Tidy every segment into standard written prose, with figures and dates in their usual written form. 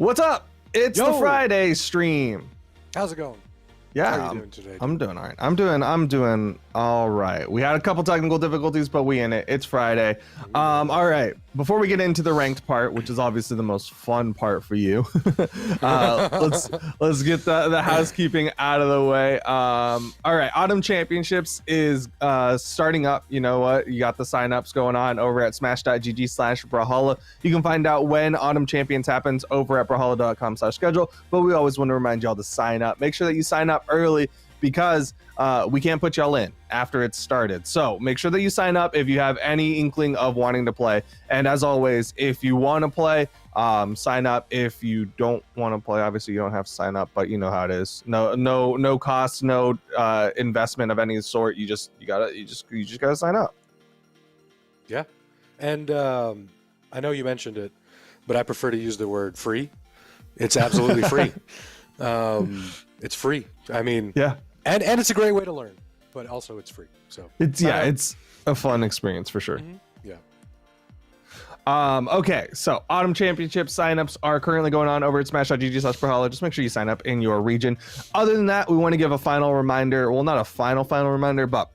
What's up? It's the Friday stream. How's it going? Yeah, How are you doing today? I'm doing all right. I'm doing all right. We had a couple technical difficulties, but we in it. It's Friday. All right. Before we get into the ranked part, which is obviously the most fun part for you, let's get the housekeeping out of the way. All right. Autumn Championships is starting up. You know what? You got the signups going on over at smash.gg/Brawlhalla. You can find out when Autumn Champions happens over at brawlhalla.com/schedule. But we always want to remind y'all to sign up. Make sure that you sign up early because we can't put y'all in after it's started. So make sure that you sign up if you have any inkling of wanting to play. And as always, if you want to play, sign up. If you don't want to play, obviously you don't have to sign up, but you know how it is. No cost, no investment of any sort. You just gotta sign up. Yeah. And I know you mentioned it, but I prefer to use the word free. It's absolutely free. It's free. I mean, yeah. And it's a great way to learn, but also it's free. So it's a fun experience for sure. Mm-hmm. Yeah. Okay, so Autumn Championship signups are currently going on over at smash.gg/Brawlhalla. Just make sure you sign up in your region. Other than that, we want to give a final reminder. Well, not a final reminder, but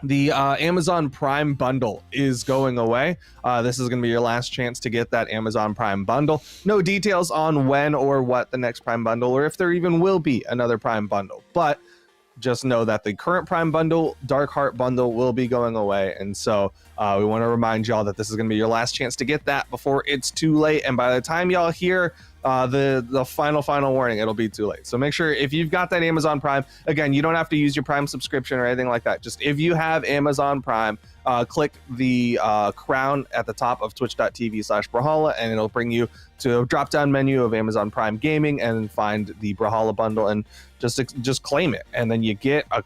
the Amazon Prime bundle is going away. This is going to be your last chance to get that Amazon Prime bundle. No details on when or what the next Prime bundle, or if there even will be another Prime bundle. But just know that the current Prime bundle, Dark Heart bundle, will be going away. And so we want to remind y'all that this is going to be your last chance to get that before it's too late. And by the time y'all hear the final warning, it'll be too late. So make sure if you've got that Amazon Prime, again, you don't have to use your Prime subscription or anything like that. Just if you have Amazon Prime, click the crown at the top of twitch.tv/Brawlhalla, and it'll bring you to a drop-down menu of Amazon Prime Gaming and find the Brawlhalla bundle and just claim it. And then you get a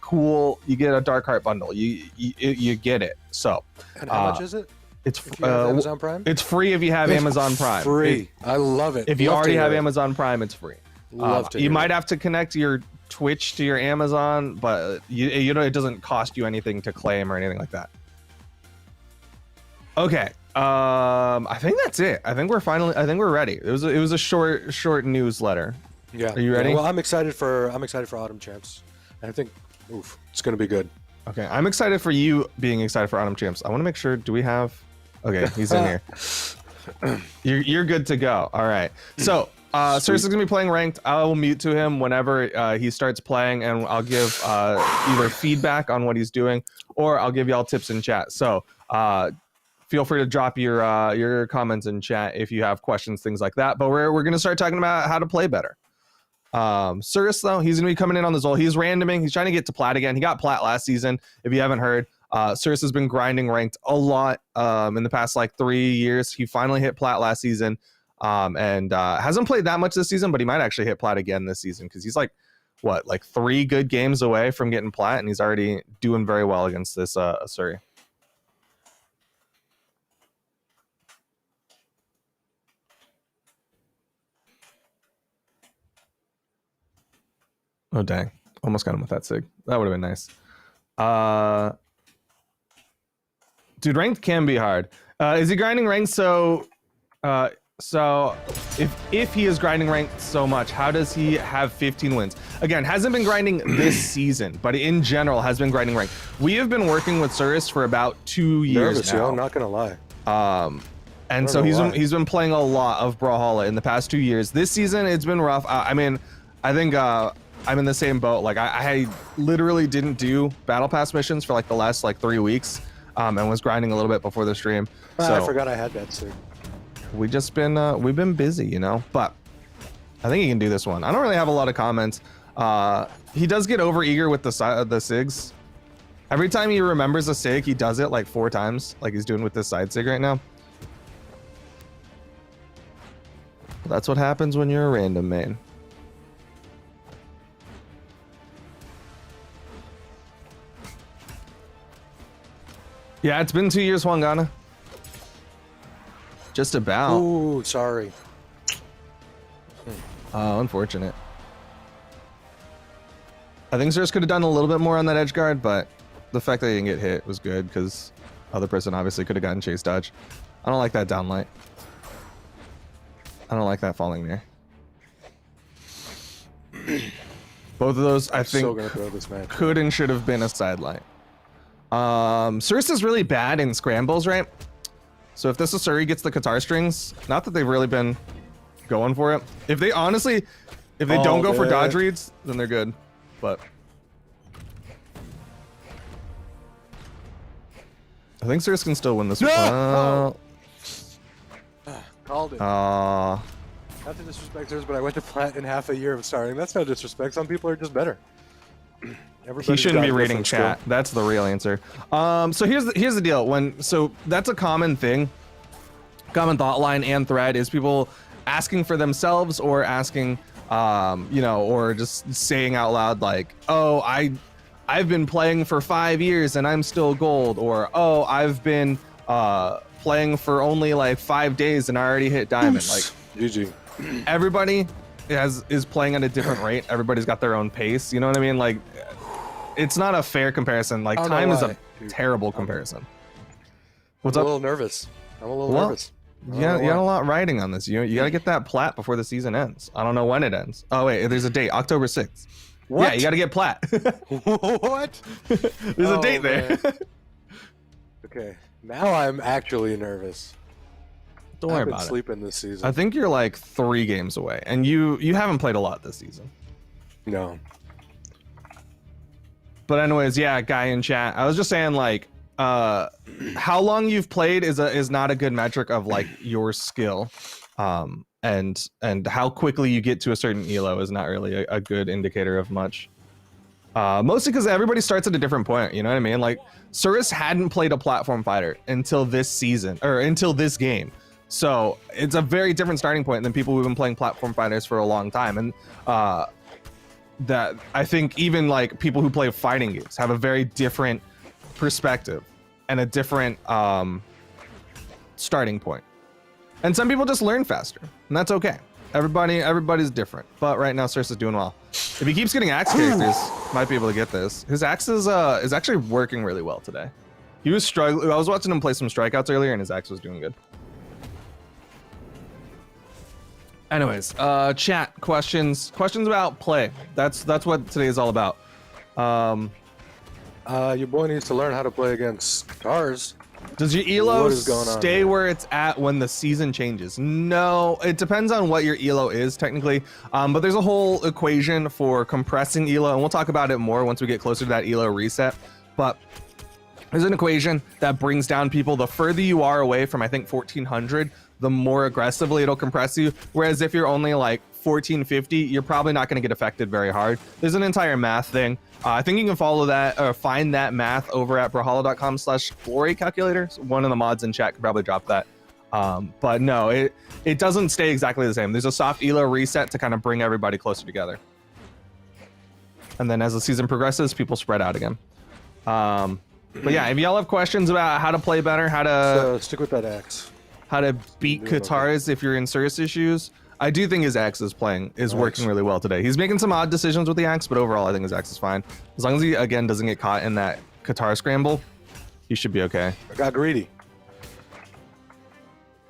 Dark Heart bundle. You get it. So and how much is it? It's Amazon Prime. It's free if you have Amazon Prime. Free. I love it. If you already have Amazon Prime, it's free. Love to. You might have to connect your Twitch to your Amazon, but you know it doesn't cost you anything to claim or anything like that. Okay. I think that's it. I think we're ready. It was a short newsletter. Yeah. Are you ready? Yeah, well, I'm excited for Autumn Champs. And I think it's going to be good. Okay. I'm excited for you being excited for Autumn Champs. I want to make sure, do we have... Okay, he's in here. You're good to go. All right. So, Circe is going to be playing ranked. I will mute to him whenever he starts playing, and I'll give either feedback on what he's doing, or I'll give y'all tips in chat. So, feel free to drop your comments in chat if you have questions, things like that. But we're going to start talking about how to play better. Circe, though, he's going to be coming in on the Zol. He's randoming. He's trying to get to plat again. He got plat last season, if you haven't heard. Circe has been grinding ranked a lot in the past 3 years. He finally hit plat last season, and hasn't played that much this season, but he might actually hit plat again this season because he's 3 good games away from getting plat, and he's already doing very well against this Asuri. Oh dang, almost got him with that sig. That would have been nice. Dude, ranked can be hard. Is he grinding ranked? So if he is grinding ranked so much, how does he have 15 wins? Again, hasn't been grinding this season, but in general has been grinding ranked. We have been working with Circe for about 2 years now. I'm not gonna lie. And so he's been playing a lot of Brawlhalla in the past 2 years. This season it's been rough. I mean, I think I'm in the same boat. I literally didn't do battle pass missions for the last 3 weeks. And was grinding a little bit before the stream. So I forgot I had that too. We've been busy, you know, but I think he can do this one. I don't really have a lot of comments. He does get over eager with the SIGs. Every time he remembers a SIG, he does it 4 times, like he's doing with this side SIG right now. That's what happens when you're a random main. Yeah, it's been 2 years, Wangana. Just about. Ooh, sorry. Oh, unfortunate. I think Circe could have done a little bit more on that edge guard, but the fact that he didn't get hit was good because other person obviously could have gotten chase dodge. I don't like that downlight. I don't like that falling near. Both of those, I think, So gonna throw this match. could and should have been a sidelight. Cirrus is really bad in scrambles, right? So if this Asuri gets the Qatar strings, not that they've really been going for it. If they honestly, if they don't go for dodge reads, then they're good. But I think Cirrus can still win this one. Called it. Not to disrespect hers, but I went to plat in half a year of starting. That's no disrespect. Some people are just better. He shouldn't be reading chat. Skill. That's the real answer. So here's the deal. So that's a common thing, common thought line and thread is people asking for themselves or asking, you know, or just saying out loud like, oh, I've been playing for 5 years and I'm still gold, or oh, I've been playing for only like 5 days and I already hit diamond. Like, GG. Everybody is playing at a different rate. Everybody's got their own pace. You know what I mean? Like, it's not a fair comparison. Like, time is a terrible comparison. What's up? I'm a little nervous. I'm a little nervous. Yeah, you got a lot riding on this. You got to get that plat before the season ends. I don't know when it ends. Oh wait, there's a date, October 6th. What? Yeah, you got to get plat. What? There's a date there. Okay, now I'm actually nervous. Don't worry about it. I've been sleeping this season. I think you're like 3 games away, and you haven't played a lot this season. No. But anyways, yeah, guy in chat, I was just saying like, how long you've played is not a good metric of like your skill, and how quickly you get to a certain elo is not really a good indicator of much. Mostly because everybody starts at a different point. You know what I mean? Like, Cirrus hadn't played a platform fighter until this season or until this game. So it's a very different starting point than people who've been playing platform fighters for a long time. And that I think even like people who play fighting games have a very different perspective and a different starting point. And some people just learn faster, and that's okay. Everybody's different. But right now, Cirrus is doing well. If he keeps getting axe characters, might be able to get this. His axe is actually working really well today. He was struggling. I was watching him play some strikeouts earlier, and his axe was doing good. Anyways, chat questions about play. That's what today is all about. Your boy needs to learn how to play against Qatars. Does your elo stay where it's at when the season changes? No, it depends on what your elo is technically. But there's a whole equation for compressing elo, and we'll talk about it more once we get closer to that elo reset. But there's an equation that brings down people. The further you are away from, I think, 1400, the more aggressively it'll compress you. Whereas if you're only like 1450, you're probably not going to get affected very hard. There's an entire math thing. I think you can follow that or find that math over at brawlhalla.com/glory calculator. One of the mods in chat could probably drop that. But no, it doesn't stay exactly the same. There's a soft elo reset to kind of bring everybody closer together. And then as the season progresses, people spread out again. But yeah, if y'all have questions about how to play better, how to stick with that axe, how to beat Qatars if you're in Cirrus issues, I do think his axe is working really well today. He's making some odd decisions with the axe, but overall I think his axe is fine. As long as he again doesn't get caught in that Qatar scramble, he should be okay. I got greedy.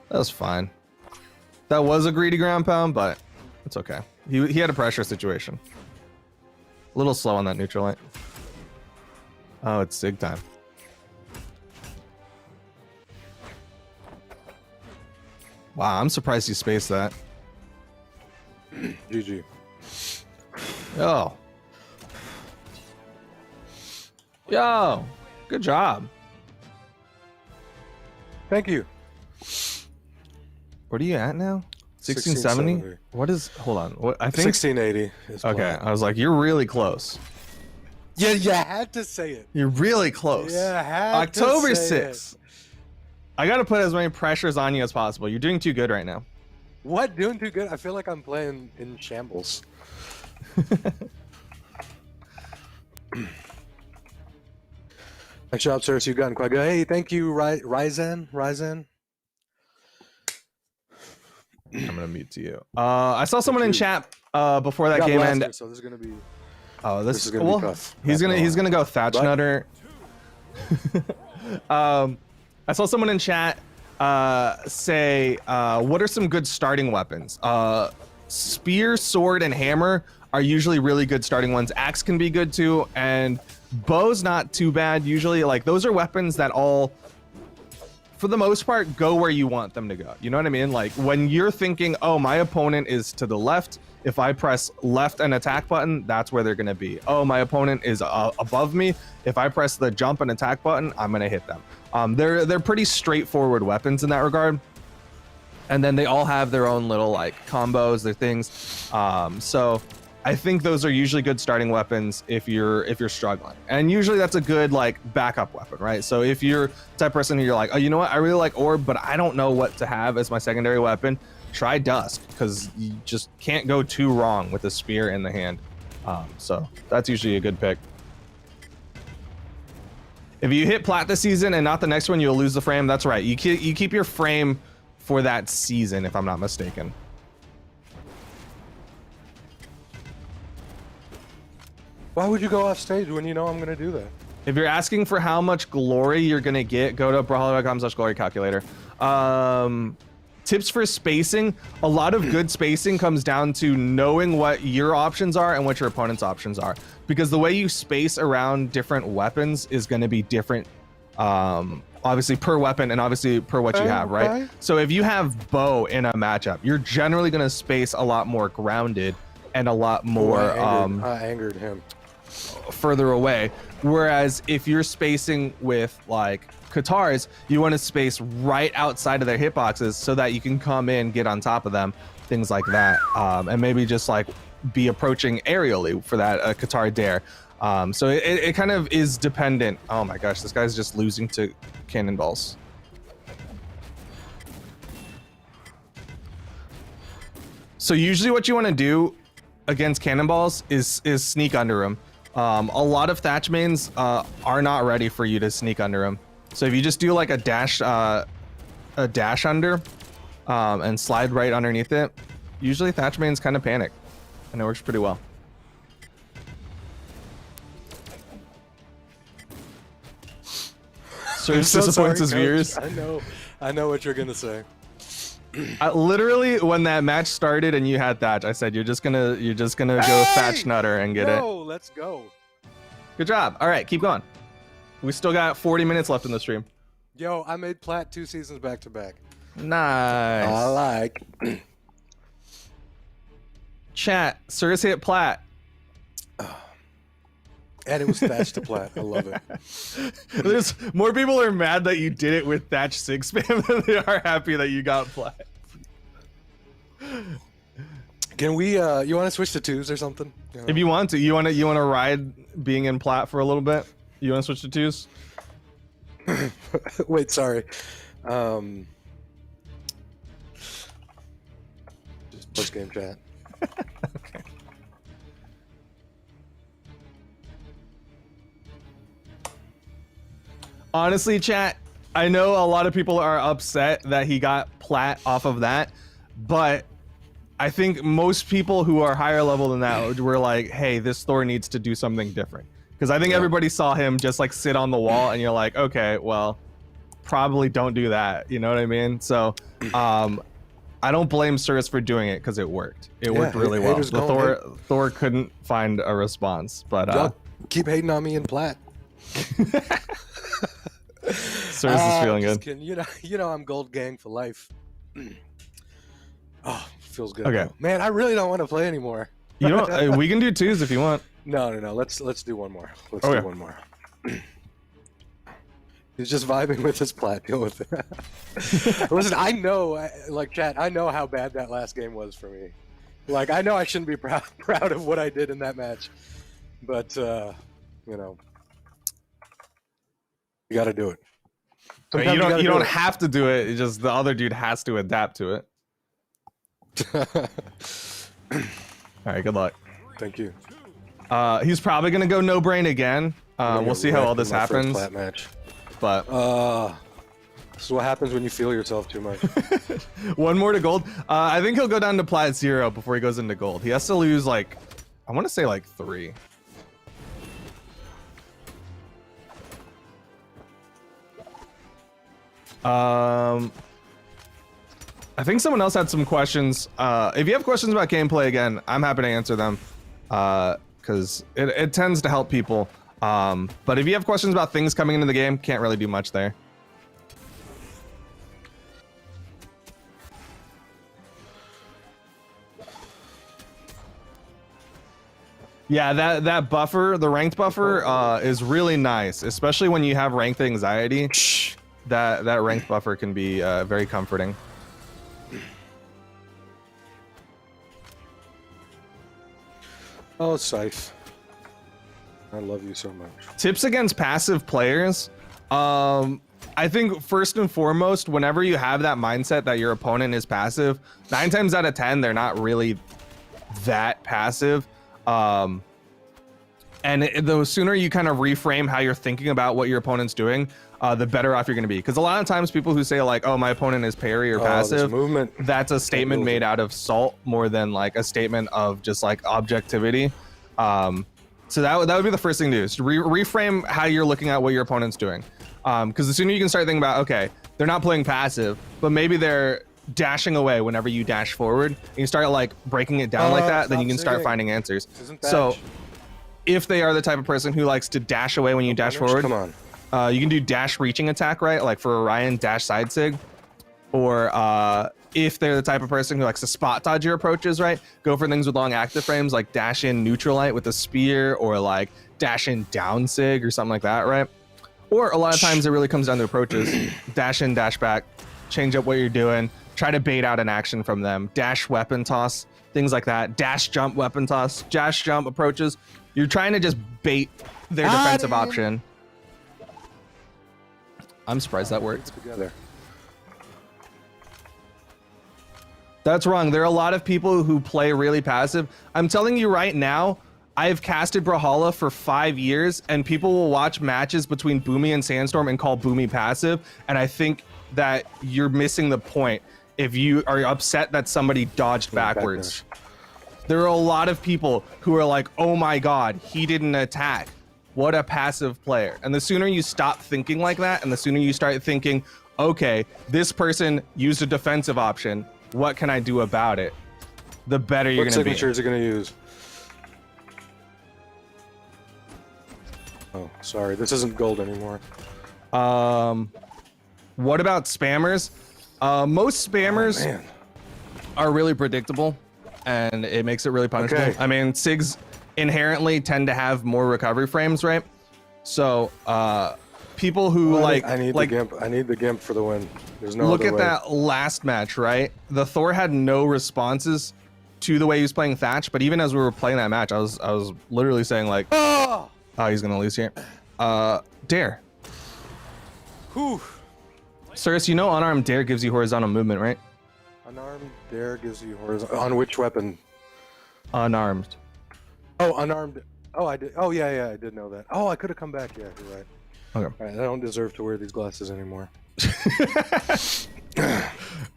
That was fine. That was a greedy ground pound, but it's okay. He had a pressure situation. A little slow on that neutral light. Oh, it's Sig time. Wow, I'm surprised you spaced that. GG. Yo. Yo. Good job. Thank you. What are you at now? 1670? What is, hold on. What I think 1680 is okay, planned. I was like, you're really close. Yeah, you had to say it. You're really close. Yeah, I had October to say 6th. I gotta put as many pressures on you as possible. You're doing too good right now. What? Doing too good? I feel like I'm playing in shambles. Nice job, sir. So you've gotten quite good. Hey, thank you, Ryzen. I'm gonna mute to you. I saw someone in chat before that game ended. So this is gonna be. Oh, this is gonna be tough. He's gonna go Thatch Nutter. I saw someone in chat say, what are some good starting weapons? Spear, sword, and hammer are usually really good starting ones. Axe can be good too, and bow's not too bad usually. Like, those are weapons that all, for the most part, go where you want them to go. You know what I mean? Like, when you're thinking, oh, my opponent is to the left, if I press left and attack button, that's where they're going to be. Oh, my opponent is above me. If I press the jump and attack button, I'm going to hit them. They're pretty straightforward weapons in that regard. And then they all have their own little like combos, their things. So I think those are usually good starting weapons if you're struggling. And usually that's a good like backup weapon, right? So if you're the type of person who you're like, oh, you know what? I really like orb, but I don't know what to have as my secondary weapon. Try dusk, because you just can't go too wrong with a spear in the hand. So that's usually a good pick. If you hit plat this season and not the next one, you'll lose the frame. That's right. You keep your frame for that season, if I'm not mistaken. Why would you go off stage when you know I'm going to do that? If you're asking for how much glory you're going to get, go to brawlhalla.com/glory calculator. Tips for spacing. A lot of good spacing comes down to knowing what your options are and what your opponent's options are. Because the way you space around different weapons is going to be different, obviously per weapon and obviously per what you have, right? So if you have bow in a matchup, you're generally going to space a lot more grounded and a lot more I angered him. Further away. Whereas if you're spacing with like Katars, you want to space right outside of their hitboxes so that you can come in, get on top of them, things like that, and maybe just like be approaching aerially for that Katar dare. So it kind of is dependent. Oh my gosh, this guy's just losing to cannonballs. So usually what you want to do against cannonballs is sneak under him. A lot of Thatch mains are not ready for you to sneak under him. So if you just do like a dash under and slide right underneath it, usually Thatch mains kind of panic, and it works pretty well. Serves disappoints his viewers. I know what you're gonna say. Literally, when that match started and you had Thatch, I said you're just gonna go Thatch Nutter and get it. No, let's go. Good job. All right, keep going. We still got 40 minutes left in the stream. Yo, I made plat 2 seasons back to back. Nice. I like. Chat, Cirrus hit plat. And it was Thatch to plat. I love it. There's more people are mad that you did it with Thatch 6 spam than they are happy that you got plat. Can we you want to switch to 2s or something? You know? If you want to, you want to ride being in plat for a little bit? You want to switch to 2s? Wait, sorry. Just post game chat. Okay. Honestly, chat, I know a lot of people are upset that he got plat off of that, but I think most people who are higher level than that were like, hey, this Thor needs to do something different. Because I think everybody saw him just like sit on the wall and you're like, okay, well, probably don't do that. You know what I mean? So I don't blame Cirrus for doing it because it worked. It worked really well. The Thor couldn't find a response, but y'all keep hating on me in plat. Cirrus is feeling good. Kidding. You know I'm gold gang for life. Oh, feels good. Okay, though. Man, I really don't want to play anymore. You know, we can do 2s if you want. No. Let's do one more. Let's do one more. He's just vibing with his plat. Deal with it. Listen, I know, like chat, I know how bad that last game was for me. Like, I know I shouldn't be proud of what I did in that match, but you know, you got to do it. You don't have to do it. It's just the other dude has to adapt to it. All right, good luck. Thank you. He's probably gonna go no brain again. We'll see how all this happens. Plat match. But this is what happens when you feel yourself too much. One more to gold. I think he'll go down to plat 0 before he goes into gold. He has to lose like, I want to say like 3. I think someone else had some questions. If you have questions about gameplay, again, I'm happy to answer them because it tends to help people. But if you have questions about things coming into the game, can't really do much there. Yeah, that buffer, the ranked buffer, is really nice, especially when you have ranked anxiety. That ranked buffer can be very comforting. Oh, Scythe. I love you so much. Tips against passive players. I think first and foremost, whenever you have that mindset that your opponent is passive, 9 times out of 10, they're not really that passive. And the sooner you kind of reframe how you're thinking about what your opponent's doing, the better off you're going to be. Because a lot of times people who say like, oh, my opponent is parry or passive, movement. That's a statement made out of salt more than like a statement of just like objectivity. So that would be the first thing to do, is to reframe how you're looking at what your opponent's doing. Because the sooner you can start thinking about, okay, they're not playing passive, but maybe they're dashing away whenever you dash forward, and you start like breaking it down like that, then you can start finding answers. So if they are the type of person who likes to dash away when you dash forward, come on. You can do dash reaching attack, right? Like for Orion, dash side sig. Or if they're the type of person who likes to spot dodge your approaches, right? Go for things with long active frames, like dash in neutralite with a spear, or like dash in down sig or something like that, right? Or a lot of times it really comes down to approaches. Dash in, dash back, change up what you're doing, try to bait out an action from them, dash weapon toss, things like that, dash jump weapon toss, dash jump approaches. You're trying to just bait their defensive option. I'm surprised that worked. Together. That's wrong. There are a lot of people who play really passive. I'm telling you right now, I've casted Brawlhalla for 5 years, and people will watch matches between Boomy and Sandstorm and call Boomy passive, and I think that you're missing the point if you are upset that somebody dodged backwards. There are a lot of people who are like, oh my god, he didn't attack. What a passive player. And the sooner you stop thinking like that, and the sooner you start thinking, okay, this person used a defensive option, what can I do about it? The better you're going to be. What signatures are going to use? Oh, sorry. This isn't gold anymore. What about spammers? Most spammers are really predictable, and it makes it really punishable. Okay. I mean, SIGs inherently tend to have more recovery frames, right? So people who I need the gimp for the win. There's no look other at way. that last match, right? The Thor had no responses to the way he was playing Thatch, but even as we were playing that match, I was literally saying like, oh, he's gonna lose here. Dare. Whew. Cirrus, you know unarmed dare gives you horizontal movement, right? Unarmed dare gives you horizontal. On which weapon? Unarmed. Oh, unarmed. Oh, I did. Oh, yeah, I did know that. Oh, I could have come back. Yeah, you're right. Okay. All right, I don't deserve to wear these glasses anymore.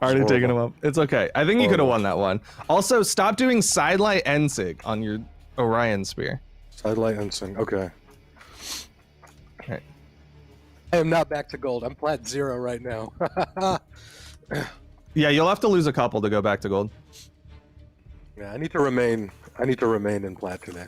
Already taking them up. It's okay. I think you could have won that one. Also, stop doing sidelight and sig on your Orion spear. Sidelight and sing. Okay. Okay. I am not back to gold. I'm plat 0 right now. Yeah, you'll have to lose a couple to go back to gold. Yeah, I need to remain in plat today.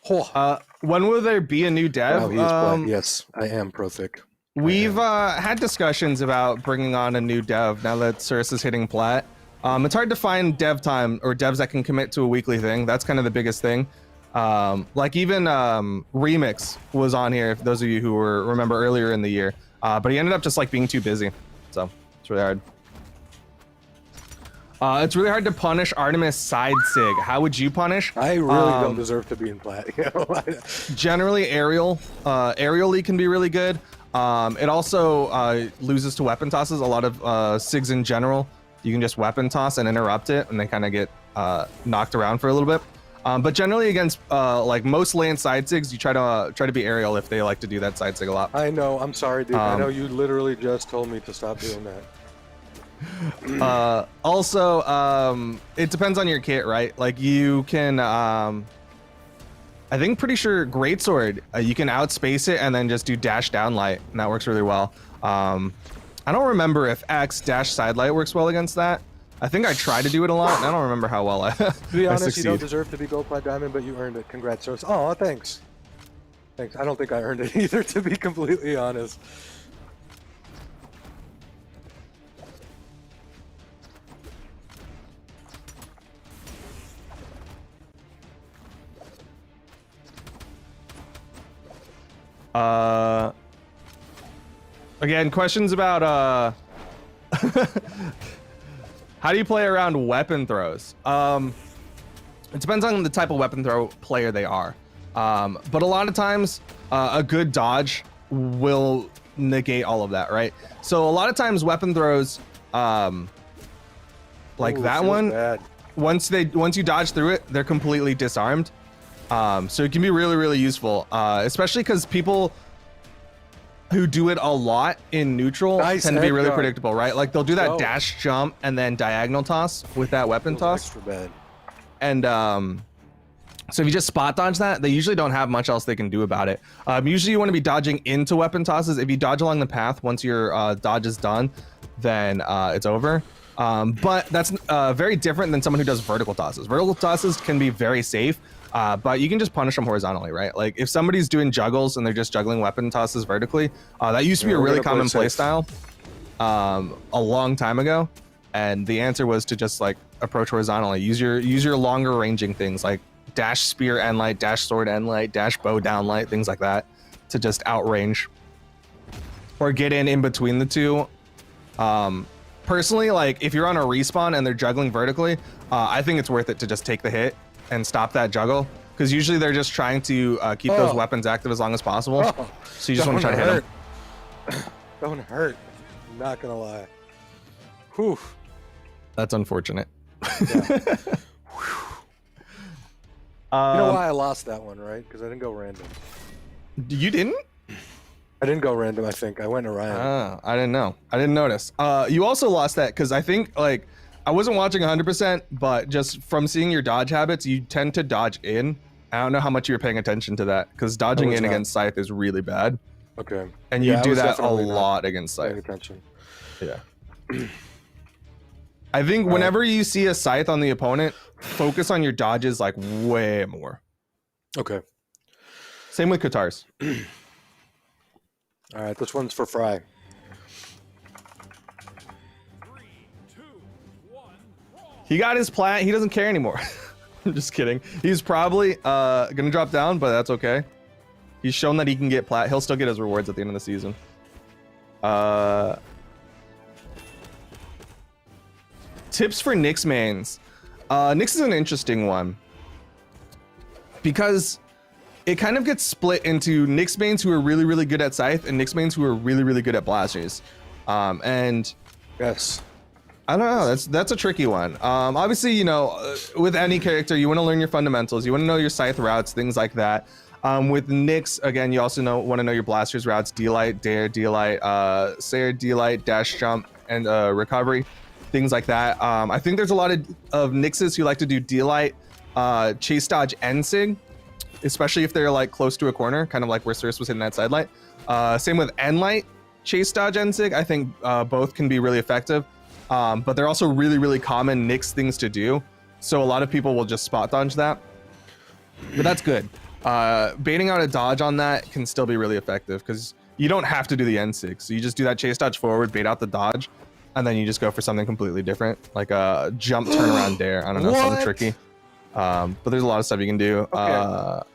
Oh. When will there be a new dev? Oh, he is plat. Yes, I am pro thick. We've had discussions about bringing on a new dev now that Cirrus is hitting plat. It's hard to find dev time or devs that can commit to a weekly thing. That's kind of the biggest thing. Like even Remix was on here, if those of you who remember earlier in the year, but he ended up just like being too busy, so it's really hard. It's really hard to punish Artemis side sig. How would you punish? I really don't deserve to be in plat. You know? Generally, aerial lead can be really good. It also loses to weapon tosses. A lot of SIGs in general, you can just weapon toss and interrupt it, and they kind of get knocked around for a little bit. But generally against like most lane side SIGs, you try to be aerial if they like to do that side SIG a lot. I know. I'm sorry, dude. I know you literally just told me to stop doing that. Also, it depends on your kit, right? Like you can, I think pretty sure Greatsword, you can outspace it and then just do dash down light, and that works really well. I don't remember if X dash sidelight works well against that. I think I tried to do it a lot, and I don't remember how well I To be honest, succeed. you don't deserve to be gold plat diamond, but you earned it. Congrats, Source. Oh, thanks. Thanks. I don't think I earned it either, to be completely honest. Again, questions about how do you play around weapon throws? It depends on the type of weapon throw player they are. But a lot of times, a good dodge will negate all of that, right? So a lot of times weapon throws, like Ooh, that feels one, bad. once you dodge through it, they're completely disarmed. So it can be really, really useful, especially because people who do it a lot in neutral tend to be really predictable, right? Like they'll do that dash jump and then diagonal toss with that weapon toss. Extra bad. And so if you just spot dodge that, they usually don't have much else they can do about it. Usually you want to be dodging into weapon tosses. If you dodge along the path, once your dodge is done, then it's over. But that's very different than someone who does vertical tosses. Vertical tosses can be very safe, but you can just punish them horizontally, right? Like if somebody's doing juggles and they're just juggling weapon tosses vertically, that used to be a really common play style a long time ago. And the answer was to just like approach horizontally. Use your longer ranging things like dash spear end light, dash sword end light, dash bow down light, things like that to just outrange or get in between the two. Personally, like if you're on a respawn and they're juggling vertically, I think it's worth it to just take the hit and stop that juggle, because usually they're just trying to keep those weapons active as long as possible. So you just want to try to hit them. Don't hurt. I'm not gonna lie. Whew. That's unfortunate. Yeah. You know why I lost that one, right? Because I didn't go random. You didn't? I didn't go random, I think. I went Orion. I didn't know. I didn't notice. You also lost that because I think, like, I wasn't watching 100%, but just from seeing your dodge habits, you tend to dodge in. I don't know how much you were paying attention to that, because dodging in against Scythe is really bad. Okay. And you do that a lot against Scythe. Paying attention. Yeah. I think whenever you see a Scythe on the opponent, focus on your dodges like way more. Okay. Same with Katars. All right, this one's for Fry. 3, 2, 1, roll. He got his plat. He doesn't care anymore. I'm just kidding. He's probably gonna drop down, but that's okay. He's shown that he can get plat. He'll still get his rewards at the end of the season. Tips for Nyx mains. Nyx is an interesting one because it kind of gets split into Nyx mains who are really, really good at Scythe and Nyx mains who are really, really good at Blasters. And Yes. I don't know. That's a tricky one. Obviously, you know, with any character, you want to learn your fundamentals. You want to know your Scythe routes, things like that. With Nyx, again, you also want to know your Blasters routes: D-Light, Dare, D-Light, Sayer, D-Light, Dash Jump, and Recovery, things like that. I think there's a lot of Nyxes who like to do D-Light, Chase Dodge, and Sig, especially if they're like close to a corner, kind of like where Circe was hitting that side light. Same with N-Light, Chase Dodge, and Sig. I think both can be really effective. But they're also really, really common Nyx things to do. So a lot of people will just spot dodge that. But that's good. Baiting out a dodge on that can still be really effective because you don't have to do the N6. So you just do that chase dodge forward, bait out the dodge, and then you just go for something completely different, like a jump turnaround dare. I don't know, something tricky. But there's a lot of stuff you can do. Okay.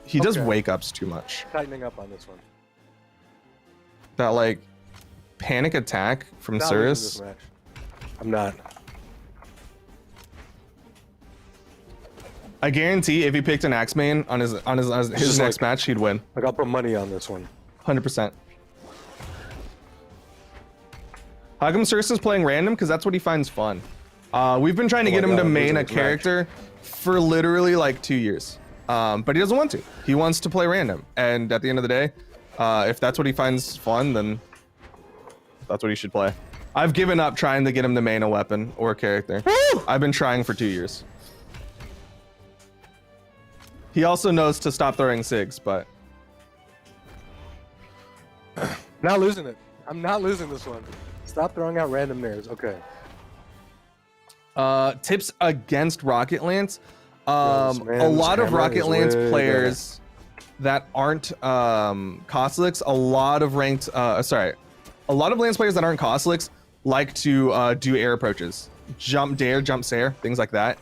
He does wake ups too much. Tightening up on this one. That like panic attack from Not losing Circe. this match. I'm not. I guarantee if he picked an axe main on his just next match, he'd win. Like, I'll put money on this one. 100%. How come Circe is playing random? Because that's what he finds fun. We've been trying to get him to main a character for literally like 2 years. But he doesn't want to. He wants to play random. And at the end of the day, if that's what he finds fun, then that's what he should play. I've given up trying to get him to main a weapon or a character. I've been trying for 2 years. He also knows to stop throwing SIGs, but... Not losing it. I'm not losing this one. Stop throwing out random nares. Okay. Tips against Rocket Lance. This A man's lot of hammer Rocket is Lance way players that aren't Coslicks, a lot of Lance players that aren't Coslicks like to do air approaches, jump dare, jump sair, things like that.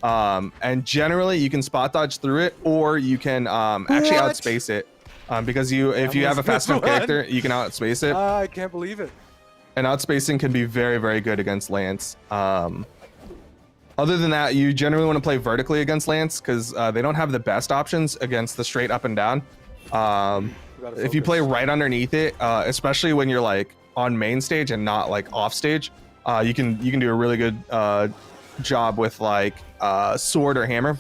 And generally you can spot dodge through it, or you can actually What? outspace it, because if you have a losing fast this enough one. character, you can outspace it. I can't believe it. And outspacing can be very, very good against Lance. Other than that, you generally want to play vertically against Lance, because they don't have the best options against the straight up and down. If you play right underneath it, especially when you're like on main stage and not like off stage, you can do a really good job with like sword or hammer.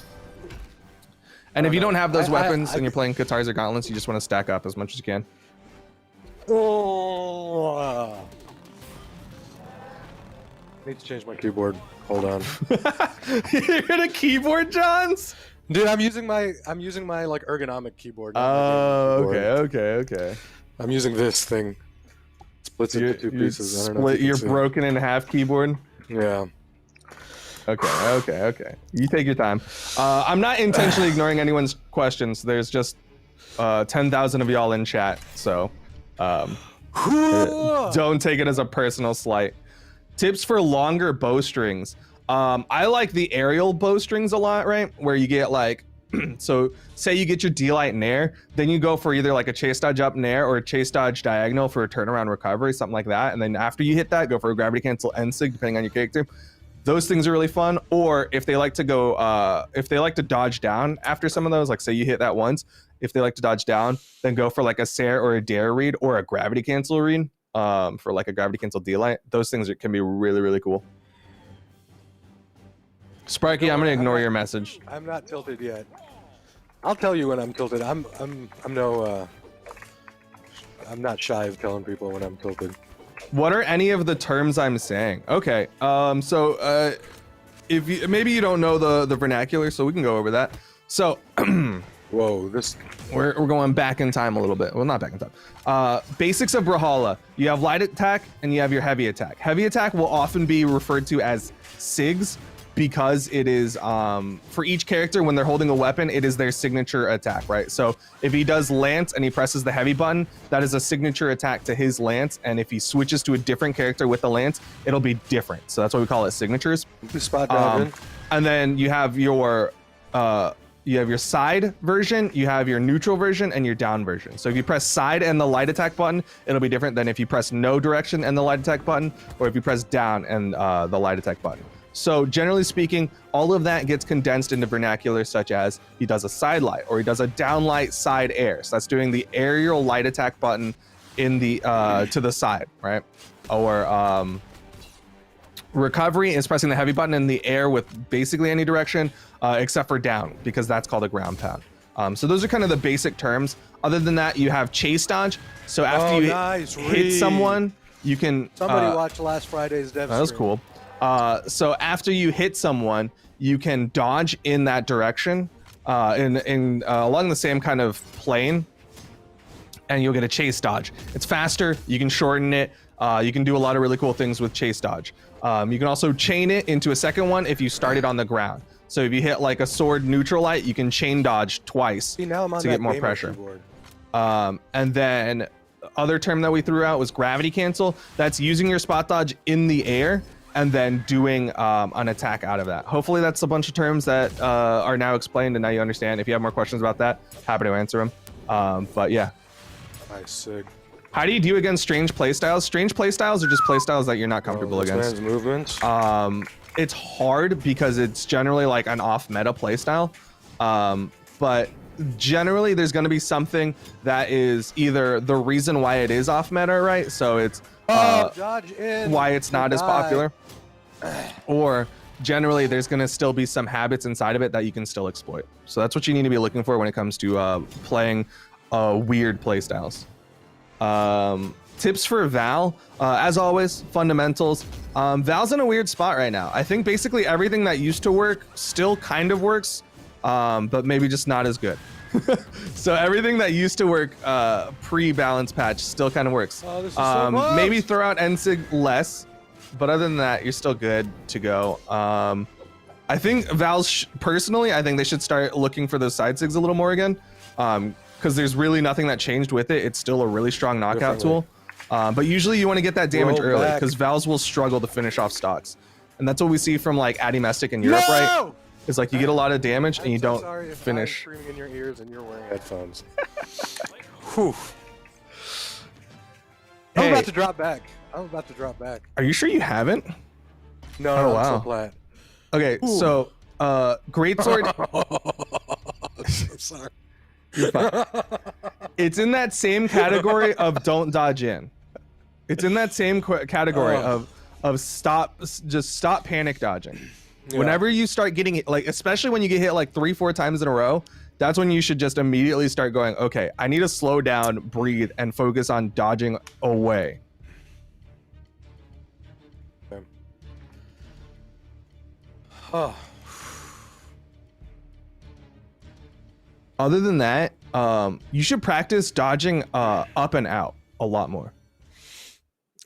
And if you don't have those weapons and you're playing Katars or Gauntlets, you just want to stack up as much as you can. Oh. Need to change my keyboard. Hold on. You're in a keyboard, Johns? Dude, I'm using my like ergonomic keyboard. not my Oh, gaming keyboard. okay. I'm using this thing. Splits into two pieces. I don't know if you You're can see. broken in half keyboard. Yeah. Okay. You take your time. I'm not intentionally ignoring anyone's questions. There's just 10,000 of y'all in chat, so don't take it as a personal slight. Tips for longer bowstrings. I like the aerial bowstrings a lot, right? Where you get like, so say you get your D-Light Nair, then you go for either like a chase dodge up Nair or a chase dodge diagonal for a turnaround recovery, something like that. And then after you hit that, go for a gravity cancel end sig, depending on your character. Those things are really fun. Or if they like to go, if they like to dodge down after some of those, like say you hit that once, if they like to dodge down, then go for like a Sair or a Dare read or a gravity cancel read. For like a gravity cancel D-Light. Those things can be really, really cool. Sparky, I'm gonna ignore your message. I'm not tilted yet. I'll tell you when I'm tilted. I'm not shy of telling people when I'm tilted. What are any of the terms I'm saying? Okay, so if you maybe you don't know the vernacular, so we can go over that. So Whoa, this. we're going back in time a little bit. Well, not back in time. Basics of Brawlhalla. You have light attack and you have your heavy attack. Heavy attack will often be referred to as SIGs because it is for each character when they're holding a weapon, it is their signature attack, right? So if he does Lance and he presses the heavy button, that is a signature attack to his Lance. And if he switches to a different character with the Lance, it'll be different. So that's why we call it signatures. Spot dodging. And then you have your side version, you have your neutral version, and your down version. So if you press side and the light attack button, it'll be different than if you press no direction and the light attack button, or if you press down and the light attack button. So generally speaking, all of that gets condensed into vernacular such as he does a side light or he does a down light side air. So that's doing the aerial light attack button in the to the side, right? Or recovery is pressing the heavy button in the air with basically any direction except for down, because that's called a ground pound. So those are kind of the basic terms. Other than that, you have chase dodge. So after you hit someone, you can... Somebody watched last Friday's dev That was stream. cool. So after you hit someone, you can dodge in that direction along the same kind of plane, and you'll get a chase dodge. It's faster. You can shorten it. You can do a lot of really cool things with chase dodge. You can also chain it into a second one if you start it on the ground. So if you hit like a sword neutral light, you can chain dodge twice See, now I'm on to that get more gamer pressure. keyboard. And then the other term that we threw out was gravity cancel. That's using your spot dodge in the air and then doing an attack out of that. Hopefully that's a bunch of terms that are now explained and now you understand. If you have more questions about that, happy to answer them. But yeah. Nice, sick. How do you do against strange playstyles? Strange playstyles are just playstyles that you're not comfortable This against. man's movements. It's hard because it's generally like an off-meta playstyle. But generally there's going to be something that is either the reason why it is off-meta, right? So it's dodge in. why it's not as popular. Or generally there's going to still be some habits inside of it that you can still exploit. So that's what you need to be looking for when it comes to playing weird playstyles. Tips for Val, as always, fundamentals. Val's in a weird spot right now. I think basically everything that used to work still kind of works, but maybe just not as good. So everything that used to work pre-balance patch still kind of works. Oh, this is so close. Maybe throw out NSIG less, but other than that, you're still good to go. I think Valve, personally, I think they should start looking for those side SIGs a little more again, because there's really nothing that changed with it. It's still a really strong knockout tool. But usually you want to get that damage early, because Valves will struggle to finish off stocks. And that's what we see from like Adimestic in Europe, right? It's like you get a lot of damage and you don't finish. I'm screaming in your ears and you're wearing headphones. Whew. I'm Hey. about to drop back. Are you sure you haven't? No, Oh, no, wow. I'm so flat. Okay, so Greatsword, I'm so sorry. you're fine. It's in that same category of don't dodge in. It's in that same category of just stop panic dodging. Yeah. Whenever you start getting it, like especially when you get hit like 3-4 times in a row, that's when you should just immediately start going, okay, I need to slow down, breathe, and focus on dodging away. Okay. Oh. Other than that, you should practice dodging up and out a lot more.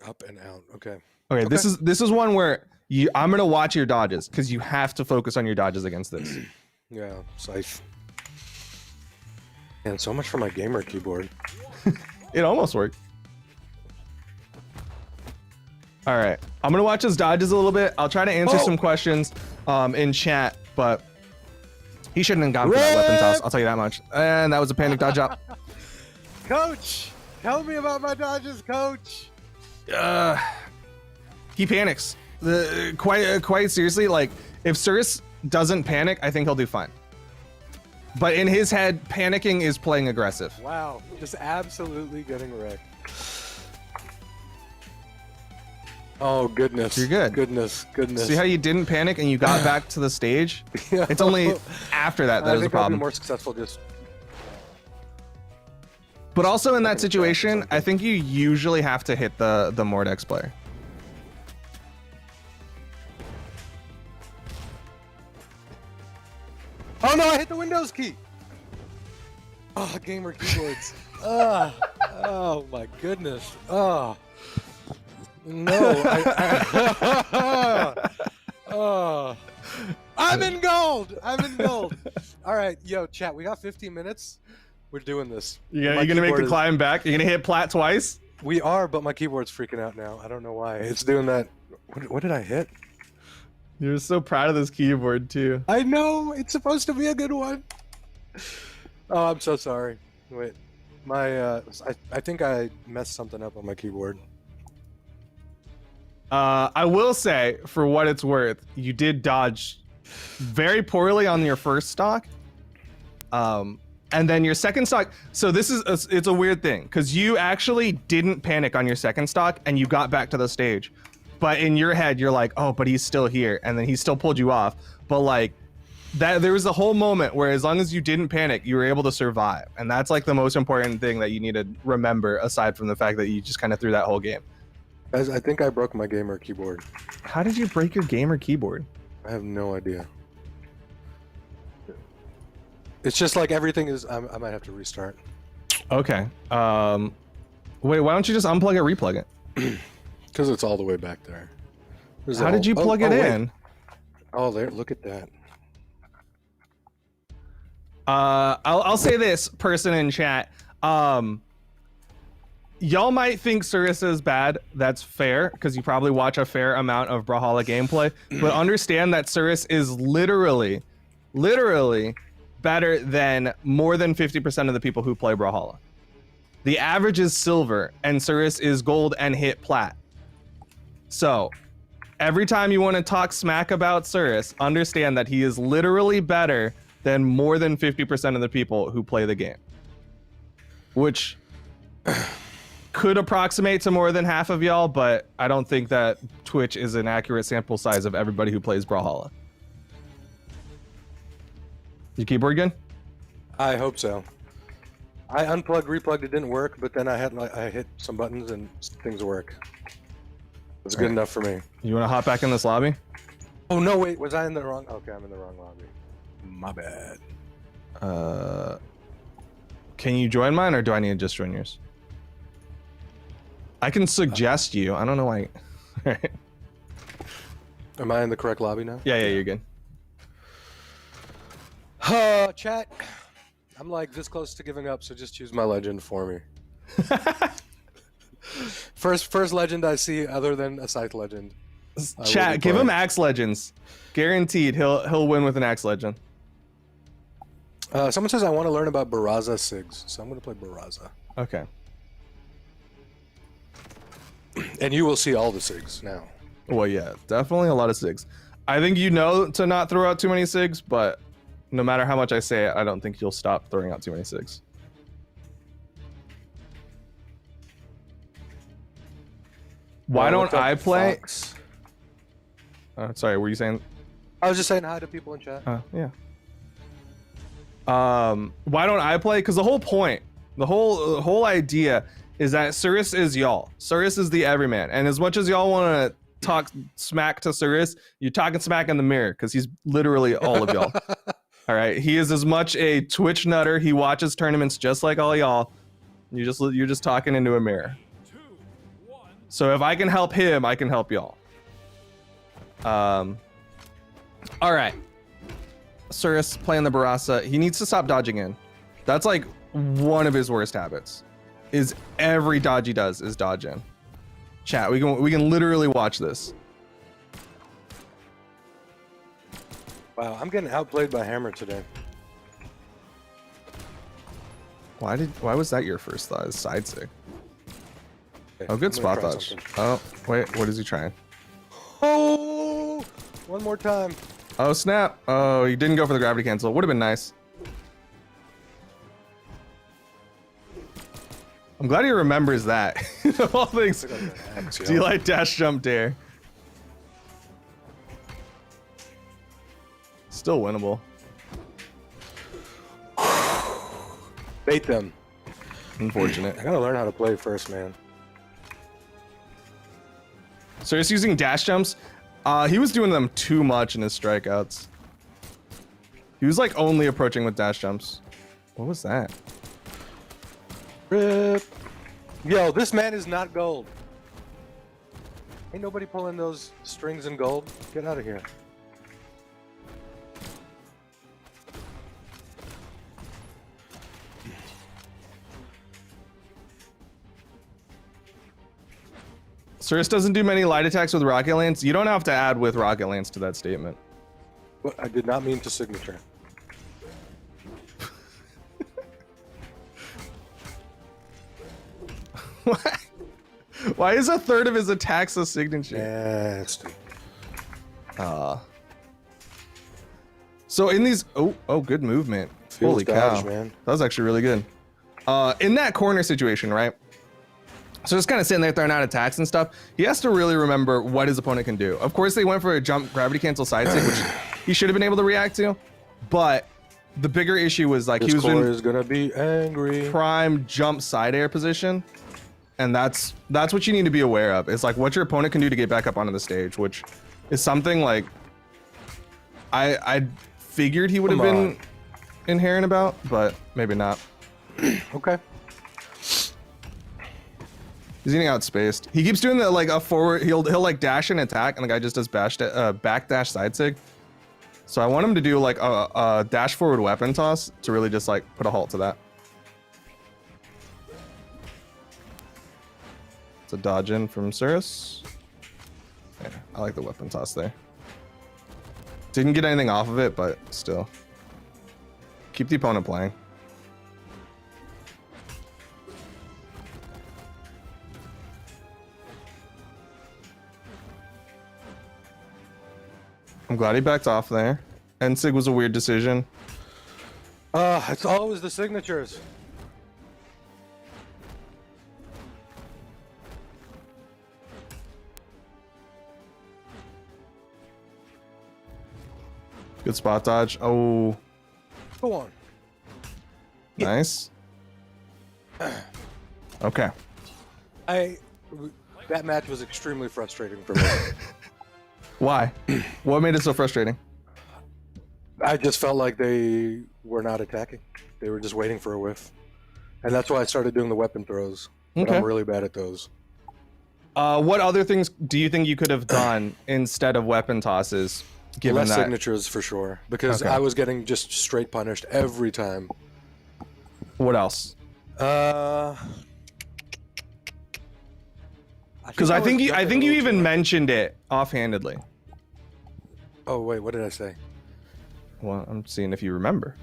Up and out. Okay. Okay, this is one where I'm gonna watch your dodges because you have to focus on your dodges against this. Yeah, safe. And so much for my gamer keyboard. It almost worked. All right, I'm gonna watch his dodges a little bit. I'll try to answer some questions in chat, but he shouldn't have gone for that weapons house. I'll tell you that much. And that was a panic dodge up. Coach, tell me about my dodges, coach. He panics. Quite seriously, like if Cirrus doesn't panic, I think he'll do fine. But in his head, panicking is playing aggressive. Wow, just absolutely getting wrecked. Oh goodness. You're good. Goodness. See how you didn't panic and you got back to the stage? Yeah. It's only after that I was a think I'll be problem. more successful just. But also in that situation, I think you usually have to hit the Mordex player. Oh no! I hit the Windows key. Oh, gamer keyboards. Oh my goodness. Oh no! Oh, I'm in gold. All right, yo, chat. We got 15 minutes. We're doing this. Yeah, My you're gonna make the keyboard is- climb back. You're gonna hit plat twice. We are, but my keyboard's freaking out now. I don't know why. It's doing that. What did I hit? You're so proud of this keyboard too. I know it's supposed to be a good one. Oh, I'm so sorry. Wait, my I think I messed something up on my keyboard. I will say, for what it's worth, you did dodge very poorly on your first stock. And then your second stock. So this is it's a weird thing because you actually didn't panic on your second stock and you got back to the stage. But in your head, you're like, oh, but he's still here. And then he still pulled you off. But like that, there was a whole moment where as long as you didn't panic, you were able to survive. And that's like the most important thing that you need to remember, aside from the fact that you just kind of threw that whole game. Guys, I think I broke my gamer keyboard. How did you break your gamer keyboard? I have no idea. It's just like everything is. I might have to restart. Okay. Wait, why don't you just unplug it, replug it? Because it's all the way back there. There's How did you plug it wait. in? Oh, there! Look at that. I'll say this, person in chat. Y'all might think Cirrus is bad. That's fair, because you probably watch a fair amount of Brawlhalla gameplay. But understand that Cirrus is literally better than more than 50% of the people who play Brawlhalla. The average is silver, and Cirrus is gold and hit plat. So, every time you want to talk smack about Cirrus, understand that he is literally better than more than 50% of the people who play the game. Which could approximate to more than half of y'all, but I don't think that Twitch is an accurate sample size of everybody who plays Brawlhalla. Your keyboard good? I hope so. I unplugged, replugged, it didn't work, but then I hit some buttons and things work. It's good enough for me. You want to hop back in this lobby? Oh no, wait, was I in the wrong? Okay, I'm in the wrong lobby. My bad. Can you join mine, or do I need to just join yours? I can suggest you. I don't know why. Alright. Am I in the correct lobby now? Yeah, you're good. Chat. I'm like this close to giving up, so just choose my legend for me. First legend I see other than a Scythe legend. Chat, give him Axe Legends. Guaranteed, he'll win with an Axe Legend. Someone says I want to learn about Barraza Sigs, so I'm going to play Barraza. Okay. And you will see all the Sigs now. Well, yeah, definitely a lot of SIGs. I think you know to not throw out too many SIGs, but no matter how much I say it, I don't think you'll stop throwing out too many SIGs. Why don't I play? Sorry, were you saying? I was just saying hi to people in chat. Yeah. Why don't I play? Because the whole point, the whole idea is that Cirrus is y'all. Cirrus is the everyman, and as much as y'all want to talk smack to Cirrus, you're talking smack in the mirror because he's literally all of y'all. All right, he is as much a Twitch nutter. He watches tournaments just like all y'all. You're just talking into a mirror. 2, 1. So if I can help him, I can help y'all. All right. Cirrus playing the Barraza. He needs to stop dodging in. That's like one of his worst habits. Is every dodge he does is dodge in. Chat, we can literally watch this. Wow, I'm getting outplayed by Hammer today. Why was that your first thought? Side sig. Okay, Oh, good I'm gonna spot try dodge. something. Oh, wait, what is he trying? Oh, one more time. Oh, snap. Oh, he didn't go for the gravity cancel. Would have been nice. I'm glad he remembers that. Of all things, do you like dash jump dare? Still winnable. Bait them. Unfortunate. I gotta learn how to play first, man. So he's using dash jumps. He was doing them too much in his strikeouts. He was like only approaching with dash jumps. What was that? Rip. Yo, this man is not gold. Ain't nobody pulling those strings in gold. Get out of here. Cirrus doesn't do many light attacks with Rocket Lance. You don't have to add with Rocket Lance to that statement. Well, I did not mean to signature. Why is a third of his attacks a signature? Nasty. So in these, oh, good movement. Feels Holy dodge, cow, man. That was actually really good. In that corner situation, right? So just kind of sitting there throwing out attacks and stuff. He has to really remember what his opponent can do. Of course, they went for a jump gravity cancel side stick, which he should have been able to react to. But the bigger issue was like he was Core in is gonna be angry. prime jump side air position, and that's what you need to be aware of. It's like what your opponent can do to get back up onto the stage, which is something like I figured he would have been inherent about, but maybe not. Okay. He's getting outspaced. He keeps doing the like a forward. He'll like dash and attack, and the guy just does back dash side sig. So I want him to do like a dash forward weapon toss to really just like put a halt to that. It's a dodge in from Cirrus. Yeah, I like the weapon toss there. Didn't get anything off of it, but still. Keep the opponent playing. I'm glad he backed off there. Ensig was a weird decision. It's always the signatures. Good spot dodge. Oh, Go on. nice. Okay. That match was extremely frustrating for me. Why? What made it so frustrating? I just felt like they were not attacking. They were just waiting for a whiff. And that's why I started doing the weapon throws. But Okay. I'm really bad at those. What other things do you think you could have done instead of weapon tosses? Given Less that, signatures for sure, because Okay. I was getting just straight punished every time. what else? I Because I think you jumping a even little too mentioned it offhandedly. much. Oh wait, what did I say? Well, I'm seeing if you remember.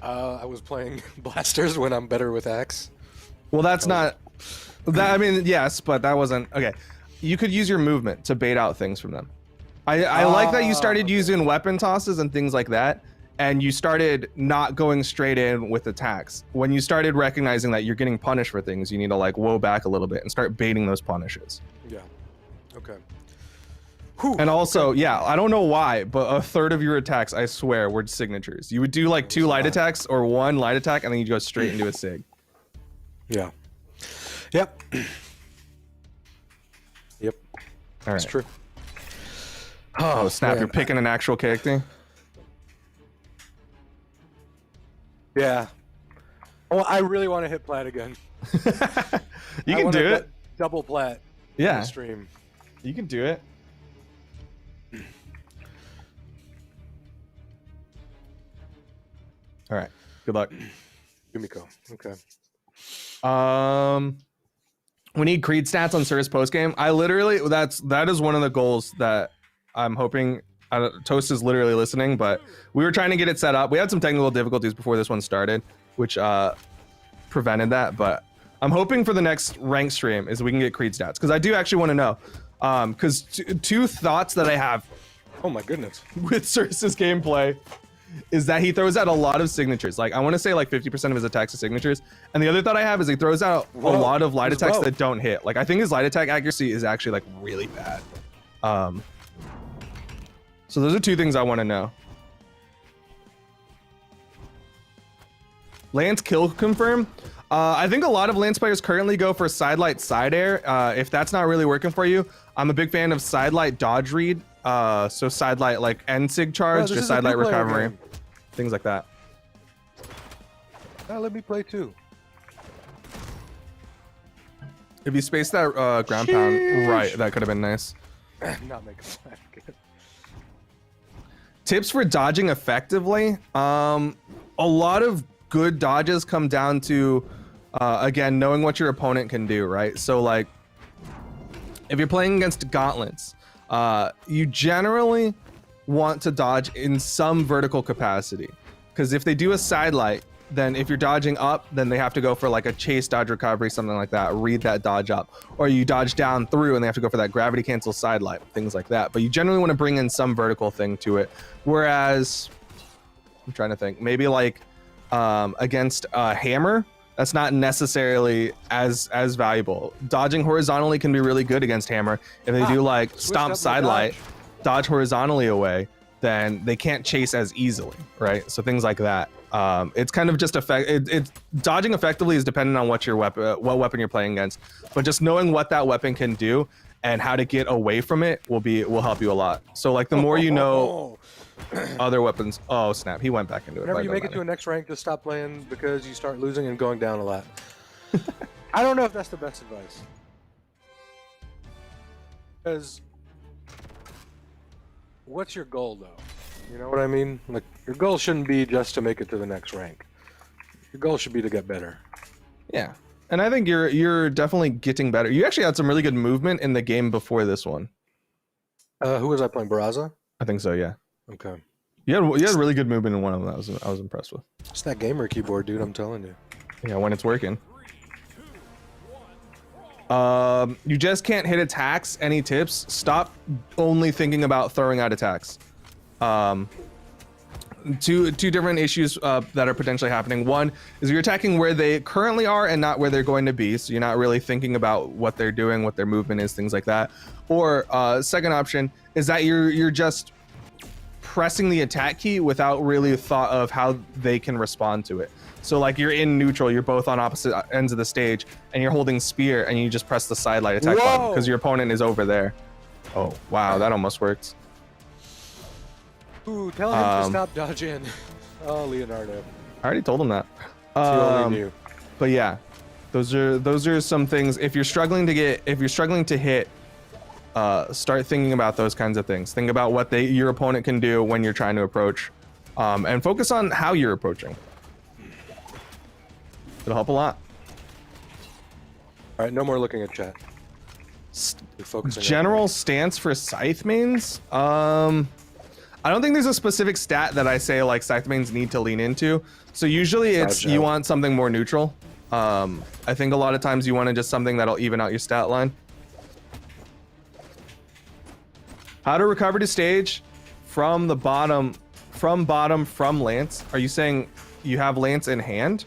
I was playing blasters when I'm better with axe. Well, that's not. That I mean, yes, but that wasn't okay. You could use your movement to bait out things from them. I like that you started okay. using weapon tosses and things like that, and you started not going straight in with attacks. When you started recognizing that you're getting punished for things, you need to like whoa back a little bit and start baiting those punishes. Yeah. Okay. And also, yeah, I don't know why, but a third of your attacks, I swear, were signatures. You would do like 2 light attacks or 1 light attack, and then you go straight into a sig. Yeah. Yep. Yep. All That's right. true. Oh snap! man. You're picking an actual character. Yeah. Well, I really want to hit plat again. You I can wanna do it. Double plat. Yeah, On stream. you can do it. All right. Good luck. Yumiko. Okay. We need Creed stats on Cirrus post game. I literally that is one of the goals that I'm hoping. Toast is literally listening, but we were trying to get it set up. We had some technical difficulties before this one started, which prevented that. But I'm hoping for the next rank stream is we can get Creed stats because I do actually want to know. Because two thoughts that I have Oh my goodness. with Cirrus's gameplay is that he throws out a lot of signatures. Like I want to say like 50% of his attacks are signatures. And the other thought I have is he throws out a lot of light his attacks bow. that don't hit. Like I think his light attack accuracy is actually like really bad. So those are two things I want to know. Lance kill confirm. I think a lot of Lance players currently go for side light side air. If that's not really working for you, I'm a big fan of side light dodge read. So side light like end sig charge, this just is a side light two-player recovery, game. things like that. Let me play too. If you space that ground pound right, that could have been nice. Not making flat. Tips for dodging effectively. A lot of good dodges come down to, again, knowing what your opponent can do, right? So like, if you're playing against gauntlets, you generally want to dodge in some vertical capacity. Because if they do a side light, then if you're dodging up, then they have to go for like a chase dodge recovery, something like that. Read that dodge up. Or you dodge down through and they have to go for that gravity cancel side light, things like that. But you generally want to bring in some vertical thing to it. Whereas, I'm trying to think, maybe like against a hammer, that's not necessarily as valuable. Dodging horizontally can be really good against hammer. If they do like up stomp my side light, dodge horizontally away, then they can't chase as easily, right? So things like that. It's kind of just it's dodging effectively is dependent on what weapon you're playing against, but just knowing what that weapon can do and how to get away from it will help you a lot. So like the more you know other weapons. Oh snap! He went back into it. Whenever you make it to a next rank, just stop playing because you start losing and going down a lot. I don't know if that's the best advice. Because what's your goal though? You know what I mean? Like your goal shouldn't be just to make it to the next rank. Your goal should be to get better. Yeah, and I think you're definitely getting better. You actually had some really good movement in the game before this one. Who was I playing? Baraza? I think so. Yeah. Okay. You had really good movement in one of them. I was impressed with. It's that gamer keyboard, dude. I'm telling you. Yeah, when it's working. You just can't hit attacks. Any tips? Stop only thinking about throwing out attacks. Two different issues that are potentially happening. One is you're attacking where they currently are and not where they're going to be. So you're not really thinking about what they're doing, what their movement is, things like that. Or second option is that you're just pressing the attack key without really thought of how they can respond to it. So like you're in neutral, you're both on opposite ends of the stage, and you're holding spear, and you just press the side light attack button because your opponent is over there. Oh, wow, that almost worked. Ooh, tell him to stop dodging. Oh, Leonardo. I already told him that. He only knew. But yeah, those are some things. If you're struggling to hit, start thinking about those kinds of things. Think about what your opponent can do when you're trying to approach, and focus on how you're approaching. It'll help a lot. All right, no more looking at chat. We're focusing on General stance for Scythe mains. I don't think there's a specific stat that I say like Scythe mains need to lean into. So usually it's you want something more neutral. I think a lot of times you want to just something that'll even out your stat line. How to recover to stage from the bottom, from Lance. Are you saying you have Lance in hand?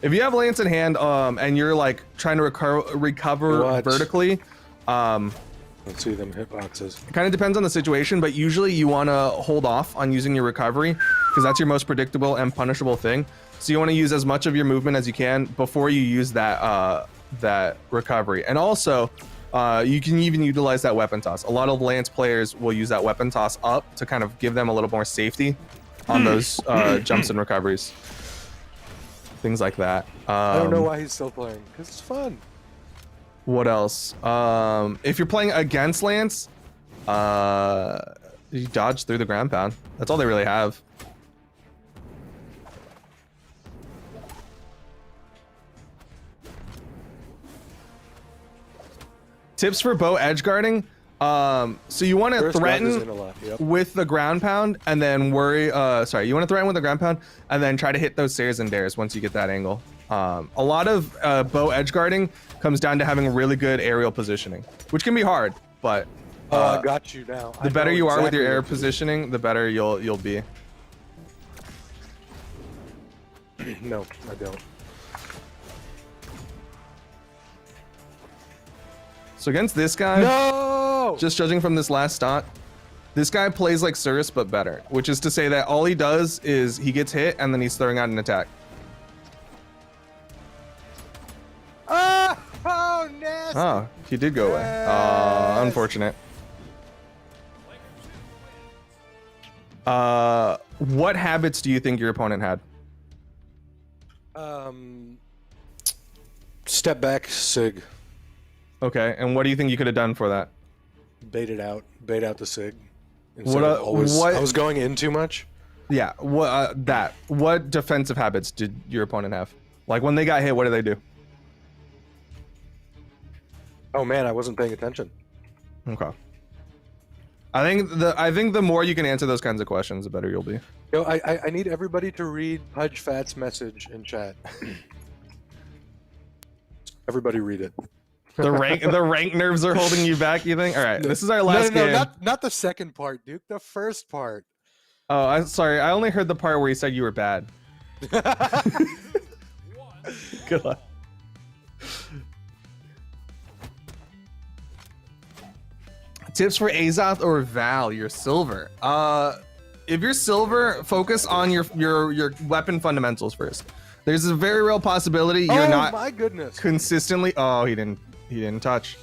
If you have Lance in hand, and you're like trying to recover vertically, let's see them hitboxes. it kind of depends on the situation, but usually you want to hold off on using your recovery because that's your most predictable and punishable thing. So you want to use as much of your movement as you can before you use that that recovery. And also, you can even utilize that weapon toss. A lot of Lance players will use that weapon toss up to kind of give them a little more safety on those jumps and recoveries. Things like that. I don't know why he's still playing, because it's fun. What else? If you're playing against Lance, you dodge through the ground pound. That's all they really have. Tips for bow edge guarding. So you want to threaten with the ground pound and then worry. Sorry, you want to threaten with the ground pound and then try to hit those stairs and dares once you get that angle. A lot of bow edge guarding comes down to having really good aerial positioning, which can be hard, but I got you now. The better you are with your air positioning, the better you'll be. No, I don't. So against this guy, no! Just judging from this last stock, this guy plays like Cirrus but better, which is to say that all he does is he gets hit and then he's throwing out an attack. Oh, nasty! Oh, he did go away. Unfortunate. What habits do you think your opponent had? Step back, Sig. Okay, and what do you think you could have done for that? Bait out the Sig. What I was going in too much. Yeah, what defensive habits did your opponent have? Like when they got hit, what did they do? Oh man, I wasn't paying attention. Okay. I think the more you can answer those kinds of questions, the better you'll be. Yo, I need everybody to read Pudge Fat's message in chat. Everybody read it. The rank nerves are holding you back, you think? All right, this is our last game. Not the second part, Duke. The first part. Oh, I'm sorry. I only heard the part where you said you were bad. Good luck. Tips for Azoth or Val, you're silver. If you're silver, focus on your weapon fundamentals first. There's a very real possibility you're not my goodness. consistently. Oh, he didn't touch.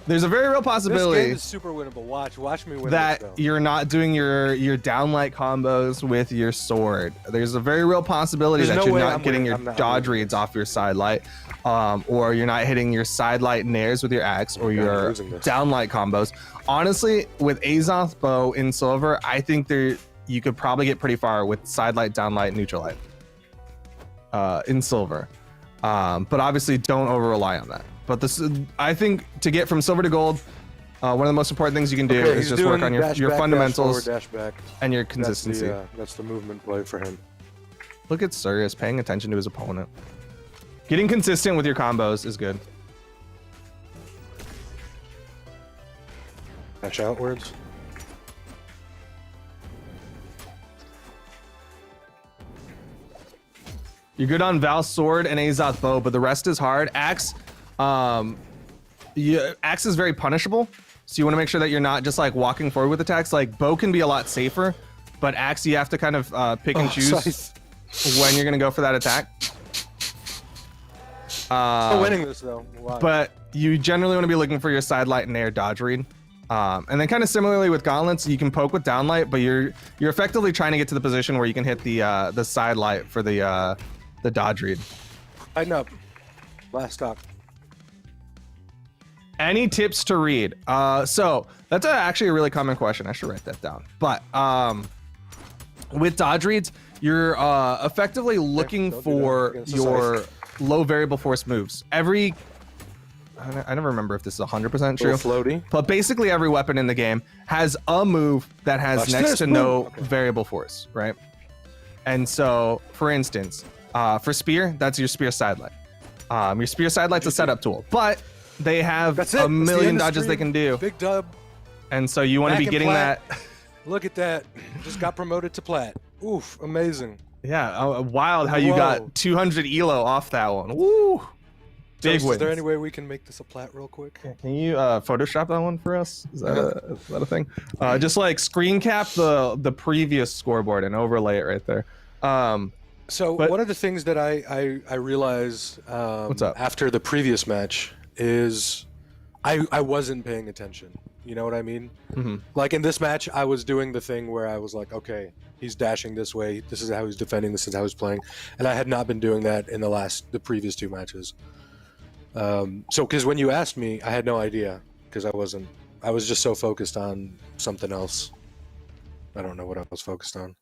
There's a very real possibility this game is super winnable. Watch me win that this, you're not doing your downlight combos with your sword. There's a very real possibility that you're not getting your dodge reads off your side light, or you're not hitting your side light nairs with your axe or your downlight combos. Honestly, with Azoth bow in silver, I think you could probably get pretty far with side light, downlight, neutral light in silver. But obviously, don't over rely on that. But I think to get from silver to gold, one of the most important things you can do is just work on your fundamentals dash forward, dash back. And your consistency. That's the movement play for him. Look at Sirius paying attention to his opponent. Getting consistent with your combos is good. Dash outwards. You're good on Val's sword and Azoth bow, but the rest is hard. Axe, Axe is very punishable, so you want to make sure that you're not just like walking forward with attacks. Like bow can be a lot safer, but Axe you have to kind of pick and choose when you're gonna go for that attack. Still winning this though. Why? But you generally want to be looking for your side light and air dodge read. And then kind of similarly with gauntlets, you can poke with downlight, but you're effectively trying to get to the position where you can hit the side light for the dodge read. Tighten up. Last stock. Any tips to read? So that's actually a really common question. I should write that down. But with dodge reads, you're effectively looking don't do for that. your low variable force moves. I never remember if this is 100% true. Floaty. But basically every weapon in the game has a move that has Watch next this, to boom. no Okay. variable force, right? And so, for instance, for spear, that's your spear sidelight. Your spear sidelight's a setup tool, but they have That's it. a That's the million end of dodges they stream. can do. Big dub. And so you want to Back be in getting plat. that. Look at that. Just got promoted to plat. Oof, amazing. Yeah, wild how you Whoa. got 200 elo off that one. Woo! Big Toast, wins. is there any way we can make this a plat real quick? Can you Photoshop that one for us? Is that a thing? Just like screen cap the previous scoreboard and overlay it right there. So But- one of the things that I realized What's up? after the previous match is I wasn't paying attention. You know what I mean? Mm-hmm. Like in this match, I was doing the thing where I was like, okay, he's dashing this way. This is how he's defending. This is how he's playing. And I had not been doing that in the previous two matches. So because when you asked me, I had no idea because I was just so focused on something else. I don't know what I was focused on.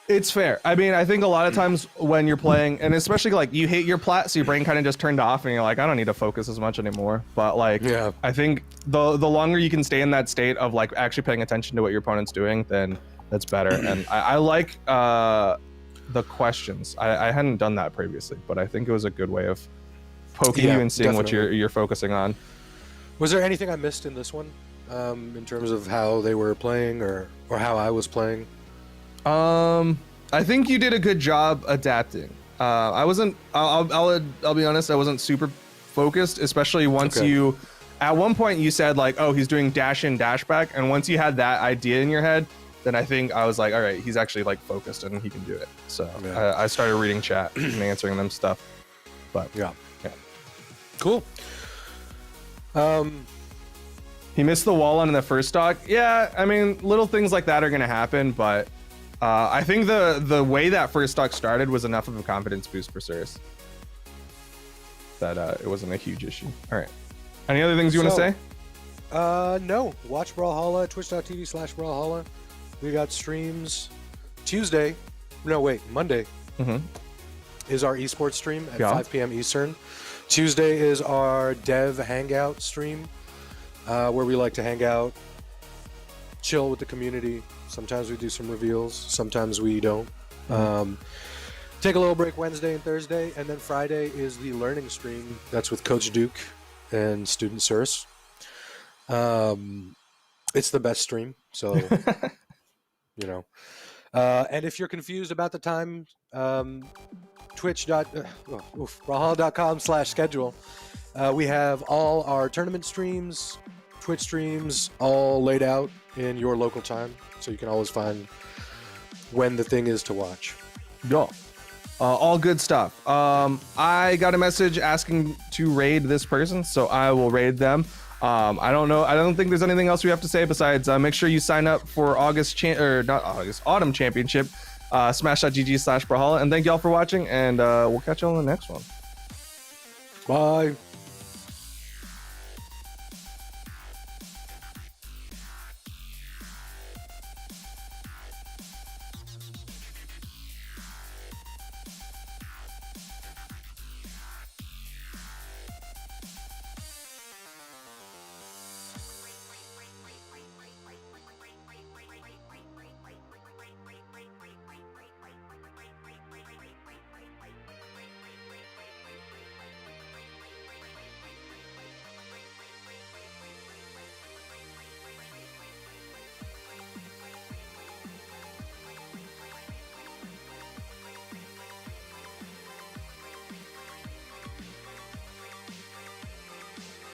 It's fair. I mean, I think a lot of times when you're playing, and especially like you hit your plat, so your brain kind of just turned off, and you're like, I don't need to focus as much anymore. But like, Yeah. I think the longer you can stay in that state of like actually paying attention to what your opponent's doing, then that's better. And I like the questions. I hadn't done that previously, but I think it was a good way of poking Yeah, you and seeing what definitely. you're focusing on. Was there anything I missed in this one, in terms of how they were playing or how I was playing? I think you did a good job adapting. I wasn't. I'll be honest. I wasn't super focused, especially once Okay. you. At one point, you said like, "Oh, he's doing dash in, dash back," and once you had that idea in your head, then I think I was like, "All right, he's actually like focused and he can do it." So Yeah. I started reading chat and answering them stuff. But Yeah. Yeah. Cool. he missed the wall on the first stock. Yeah, I mean, little things like that are gonna happen, but. I think the way that first stock started was enough of a confidence boost for Cirrus that it wasn't a huge issue. All right. Any other things you want to So- say? No. Watch Brawlhalla, twitch.tv/Brawlhalla. We got streams Tuesday. No, wait, Monday Mm-hmm. is our esports stream at Yeah. 5 p.m. Eastern. Tuesday is our dev hangout stream, where we like to hang out, chill with the community. Sometimes we do some reveals, sometimes we don't. Take a little break Wednesday and Thursday, and then Friday is the learning stream. That's with Coach Duke and Student Cirrus. It's the best stream, so you know. And if you're confused about the time, Brawlhalla.com/schedule. We have all our tournament streams, Twitch streams, all laid out in your local time, so you can always find when the thing is to watch. Go. All good stuff. I got a message asking to raid this person, so I will raid them. I don't know. I don't think there's anything else we have to say besides make sure you sign up for Autumn Championship. Smash.gg/Brawlhalla. And thank y'all for watching, and we'll catch y'all on the next one. Bye.